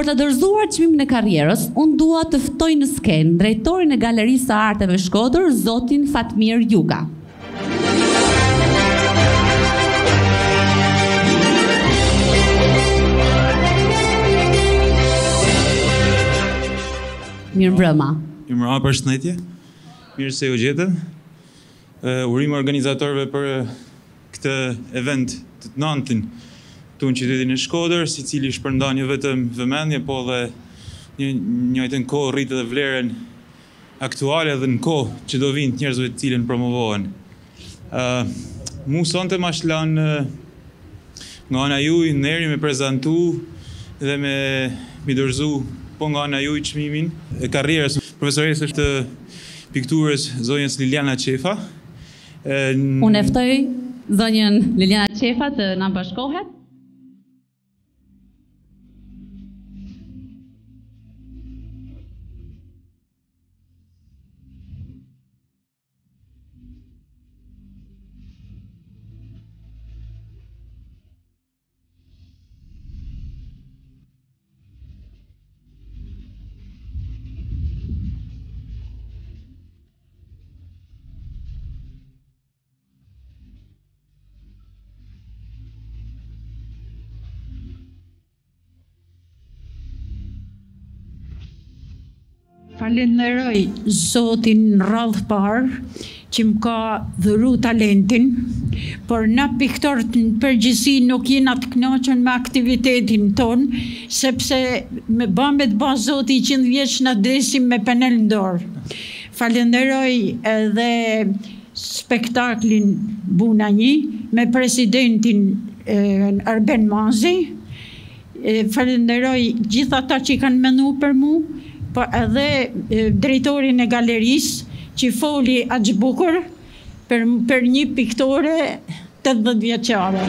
Për të dorëzuar çmimin e karrierës, unë dua të ftoj në skenë drejtorin e Galerisë së Arteve Shkodër, zotin Fatmir Juga. Mirëmbrëma. Mirëmbrëma, përshëndetje. Mirë se u gjetën. Urim organizatorëve për këtë event të 9-tin në qytetin e Shkodër, si cili shpërndan jo vetëm vëmendje, po dhe njëjtën kohë rritë dhe vlerën aktuale dhe në kohë që do vinë të njerëzve të cilën promovohen. Mu sonte ma shlan nga ana juj neri me prezentu dhe me dorëzu po nga ana juj çmimin e karrierës profesoresë të pikturës zonjës Liliana Qefa. Unë e ftoj zonjën Liliana Qefa të na bashkohet. Falenderoj Zotin radh parë që më ka dhuru talentin, por na piktorët në përgjithësi nuk jena të kënaqur me aktivitetin ton, sepse me bëmet ba Zoti 100 vjeç na desim me penel në dorë. Falenderoj edhe spektaklin Buna 1 me presidentin Arben Mazi. Falenderoj gjithë ata që kanë menduar për mu, po edhe drejtorin e galerisë që foli aq bukur për një piktore 80 vjeçare.